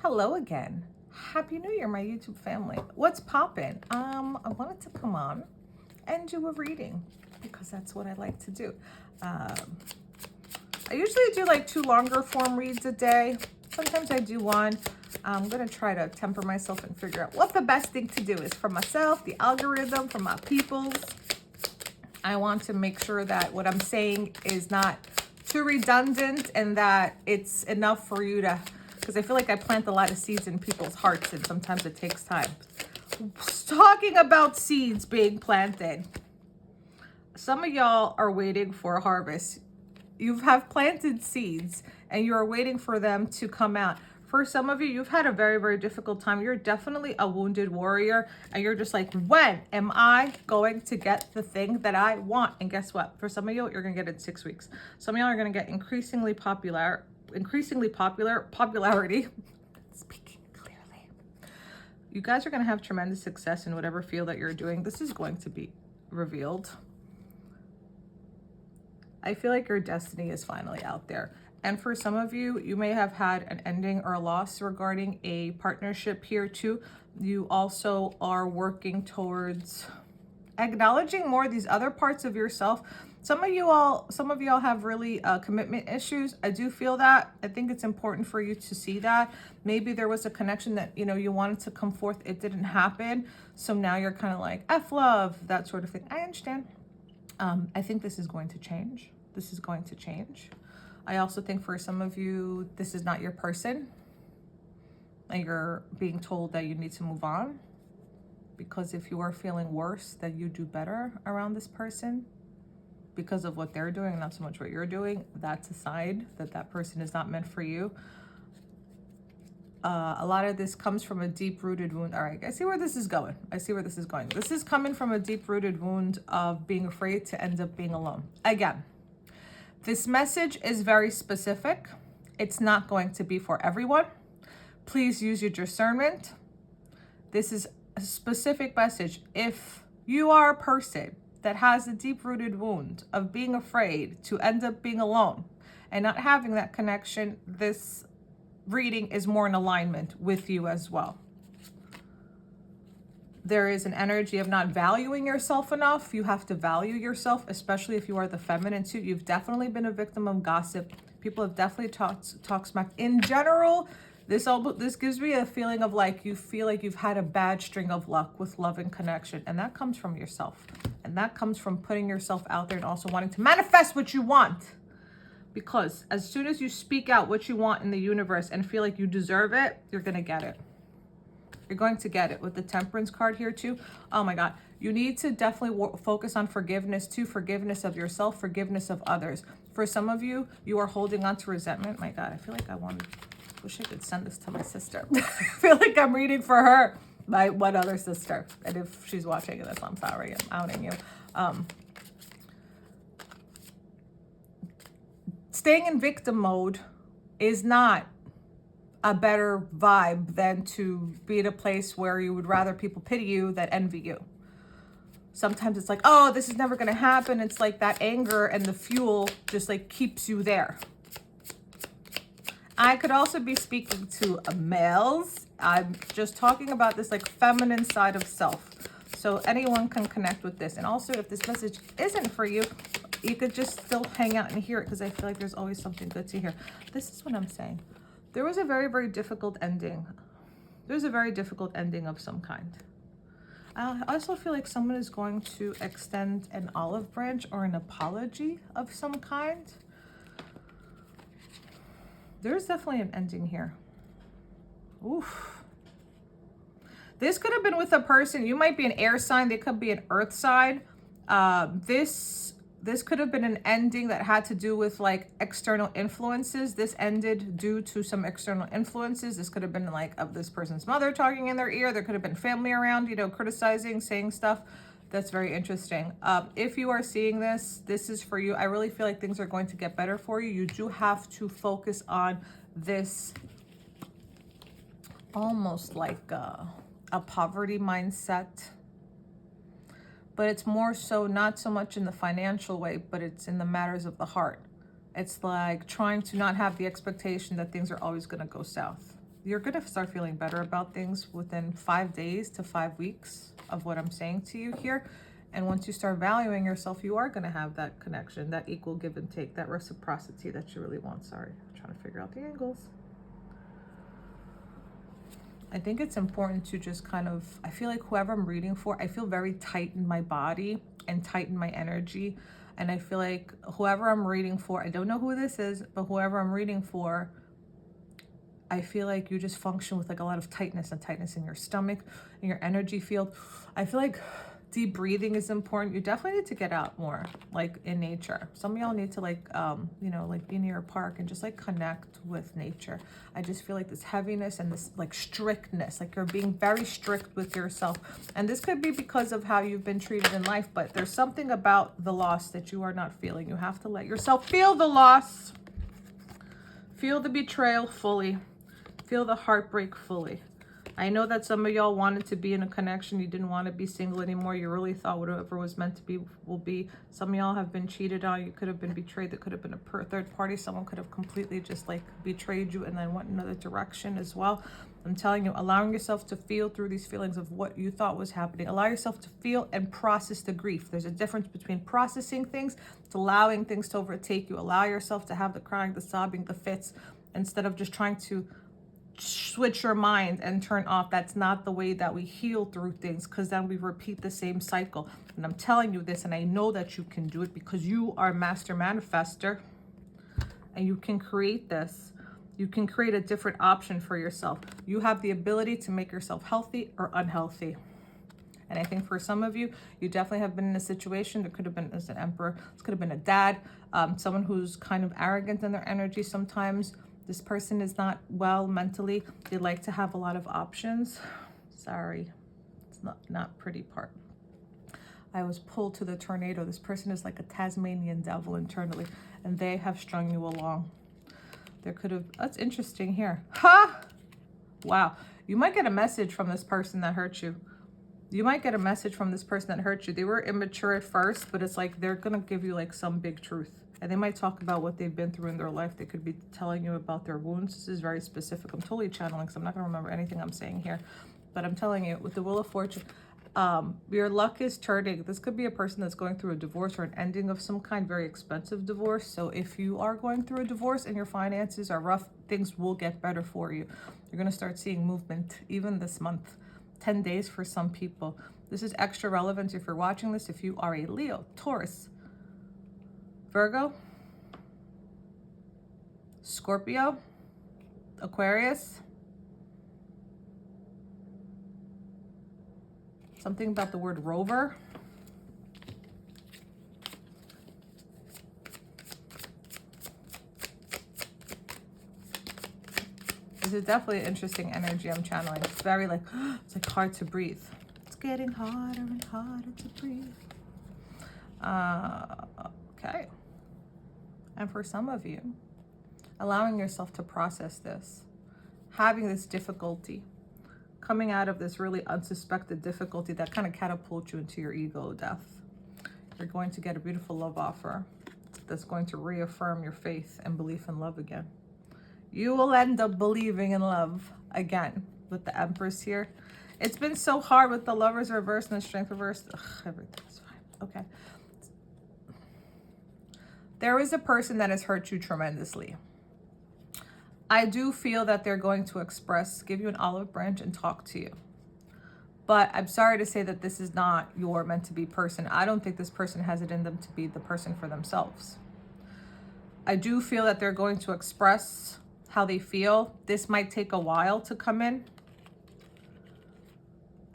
Hello again. Happy New Year, my YouTube family. What's poppin'? I wanted to come on and do a reading because that's what I like to do. I usually do like 2 longer form reads a day. Sometimes I do one. I'm gonna try to temper myself and figure out what the best thing to do is for myself, the algorithm, for my peoples. I want to make sure that what I'm saying is not too redundant and that it's enough for you to, because I feel like I plant a lot of seeds in people's hearts and sometimes it takes time. Talking about seeds being planted. Some of y'all are waiting for a harvest. You have planted seeds and you're waiting for them to come out. For some of you, you've had a very, very difficult time. You're definitely a wounded warrior and you're just like, when am I going to get the thing that I want? And guess what? For some of you, you're gonna get it in 6 weeks. Some of y'all are gonna get increasingly popularity. Speaking clearly. You guys are gonna have tremendous success in whatever field that you're doing. This is going to be revealed. I feel like your destiny is finally out there. And for some of you, you may have had an ending or a loss regarding a partnership here too. You also are working towards acknowledging more of these other parts of yourself. Some of y'all have really commitment issues. I do feel that. I think it's important for you to see that. Maybe there was a connection that, you wanted to come forth. It didn't happen. So now you're kind of like, F love, that sort of thing. I understand. I think this is going to change. This is going to change. I also think for some of you, this is not your person. And you're being told that you need to move on. Because if you are feeling worse, that you do better around this person because of what they're doing, not so much what you're doing, that's a sign that that person is not meant for you. A lot of this comes from a deep-rooted wound. All right, I see where this is going. This is coming from a deep-rooted wound of being afraid to end up being alone. Again, this message is very specific. It's not going to be for everyone. Please use your discernment. This is a specific message. If you are a person that has a deep-rooted wound of being afraid to end up being alone and not having that connection, this reading is more in alignment with you as well. There is an energy of not valuing yourself enough. You have to value yourself, especially if you are the feminine too. You've definitely been a victim of gossip. People have definitely talked smack. In general, this gives me a feeling of like you feel like you've had a bad string of luck with love and connection. And that comes from yourself. And that comes from putting yourself out there and also wanting to manifest what you want. Because as soon as you speak out what you want in the universe and feel like you deserve it, you're going to get it. You're going to get it with the Temperance card here too. Oh my God. You need to definitely focus on forgiveness too. Forgiveness of yourself, forgiveness of others. For some of you, you are holding on to resentment. My God, I feel like wish I could send this to my sister. I feel like I'm reading for her, my one other sister. And if she's watching this, I'm sorry, I'm outing you. Staying in victim mode is not a better vibe than to be at a place where you would rather people pity you than envy you. Sometimes it's like, oh, this is never going to happen. It's like that anger and the fuel just like keeps you there. I could also be speaking to males. I'm just talking about this like feminine side of self. So anyone can connect with this. And also if this message isn't for you, you could just still hang out and hear it because I feel like there's always something good to hear. This is what I'm saying. There was a very, very difficult ending. There's a very difficult ending of some kind. I also feel like someone is going to extend an olive branch or an apology of some kind. There's definitely an ending here. Oof. This could have been with a person. You might be an air sign. They could be an earth sign. This could have been an ending that had to do with like external influences. This ended due to some external influences. This could have been like of this person's mother talking in their ear. There could have been family around, criticizing, saying stuff. That's very interesting. If you are seeing this, this is for you. I really feel like things are going to get better for you. You do have to focus on this almost like a poverty mindset. But it's more so not so much in the financial way, but it's in the matters of the heart. It's like trying to not have the expectation that things are always going to go south. you're going to start feeling better about things within 5 days to 5 weeks of what I'm saying to you here. And once you start valuing yourself, you are going to have that connection, that equal give and take, that reciprocity that you really want. Sorry, I'm trying to figure out the angles. I think it's important to just kind of, I feel like whoever I'm reading for, I feel very tight in my body and tight in my energy. And I feel like whoever I'm reading for, I don't know who this is, but whoever I'm reading for, I feel like you just function with like a lot of tightness and tightness in your stomach, in your energy field. I feel like deep breathing is important. You definitely need to get out more, like in nature. Some of y'all need to like, you know, like be near a park and just like connect with nature. I just feel like this heaviness and this like strictness, like you're being very strict with yourself. And this could be because of how you've been treated in life, but there's something about the loss that you are not feeling. You have to let yourself feel the loss, feel the betrayal fully, feel the heartbreak fully. I know that some of y'all wanted to be in a connection. You didn't want to be single anymore. You really thought whatever was meant to be will be. Some of y'all have been cheated on. You could have been betrayed. There could have been a third party. Someone could have completely just like betrayed you and then went another direction as well. I'm telling you, allowing yourself to feel through these feelings of what you thought was happening. Allow yourself to feel and process the grief. There's a difference between processing things to allowing things to overtake you. Allow yourself to have the crying, the sobbing, the fits, instead of just trying to switch your mind and turn off. That's not the way that we heal through things, because then we repeat the same cycle. And I'm telling you this, and I know that you can do it because you are a master manifester and you can create this. You can create a different option for yourself. You have the ability to make yourself healthy or unhealthy. And I think for some of you, you definitely have been in a situation. There could have been as an emperor, this could have been a dad, someone who's kind of arrogant in their energy sometimes. This person is not well mentally. They like to have a lot of options. Sorry, it's not pretty part. I was pulled to the tornado. This person is like a Tasmanian devil internally, and they have strung you along. There could have, that's interesting here. Ha! Wow. You might get a message from this person that hurt you. You might get a message from this person that hurt you. They were immature at first, but it's like they're going to give you like some big truth. And they might talk about what they've been through in their life. They could be telling you about their wounds. This is very specific. I'm totally channeling, so I'm not going to remember anything I'm saying here. But I'm telling you, with the Wheel of Fortune, your luck is turning. This could be a person that's going through a divorce or an ending of some kind, very expensive divorce. So if you are going through a divorce and your finances are rough, things will get better for you. You're going to start seeing movement even this month. 10 days for some people. This is extra relevant if you're watching this, if you are a Leo, Taurus, Virgo, Scorpio, Aquarius. Something about the word rover. This is definitely an interesting energy I'm channeling. It's very like, it's like hard to breathe. It's getting harder and harder to breathe. Okay. And for some of you, allowing yourself to process this, having this difficulty, coming out of this really unsuspected difficulty that kind of catapults you into your ego death. You're going to get a beautiful love offer that's going to reaffirm your faith and belief in love again. You will end up believing in love again with the Empress here. It's been so hard with the Lovers reversed and the Strength reversed. Ugh, everything's fine. Okay. There is a person that has hurt you tremendously. I do feel that they're going to give you an olive branch and talk to you. But I'm sorry to say that this is not your meant to be person. I don't think this person has it in them to be the person for themselves. I do feel that they're going to express how they feel. This might take a while to come in.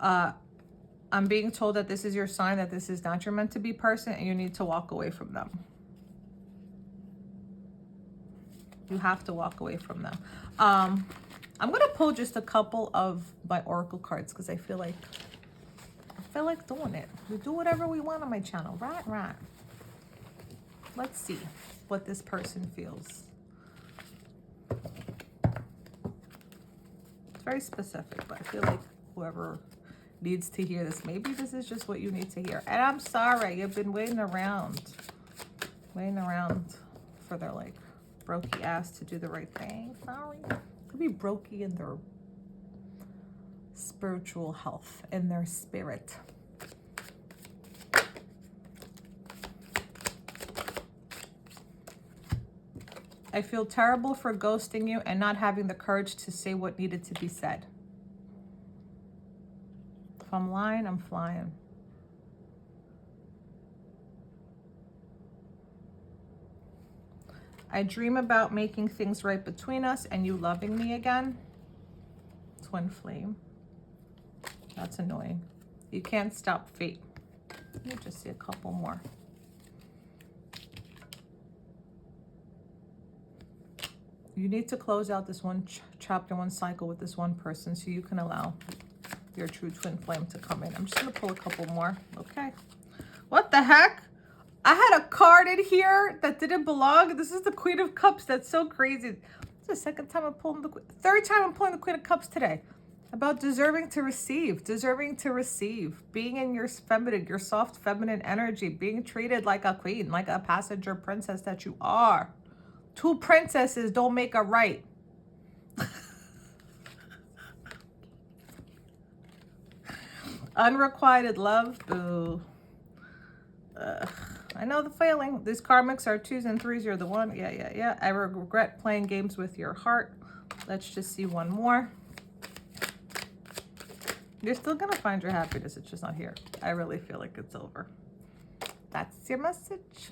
I'm being told that this is your sign that this is not your meant to be person and you need to walk away from them. You have to walk away from them. I'm going to pull just a couple of my oracle cards because I feel like doing it. We do whatever we want on my channel. Right. Let's see what this person feels. It's very specific, but I feel like whoever needs to hear this, maybe this is just what you need to hear. And I'm sorry, you've been waiting around for their like brokey ass to do the right thing. Sorry. Could be brokey in their spiritual health, in their spirit. I feel terrible for ghosting you and not having the courage to say what needed to be said. If I'm lying, I'm flying. I dream about making things right between us and you loving me again. Twin flame. That's annoying. You can't stop fate. Let me just see a couple more. You need to close out this one chapter, one cycle with this one person so you can allow your true twin flame to come in. I'm just going to pull a couple more. Okay. What the heck? I had a card in here that didn't belong. This is the Queen of Cups. That's so crazy. It's the second time I'm pulling third time I'm pulling the Queen of Cups today. About deserving to receive, being in your feminine, your soft feminine energy, being treated like a queen, like a passenger princess that you are. Two princesses don't make a right. Unrequited love, boo. I know the feeling. These karmics are 2s and 3s. You're the one. Yeah. I regret playing games with your heart. Let's just see one more. You're still going to find your happiness. It's just not here. I really feel like it's over. That's your message.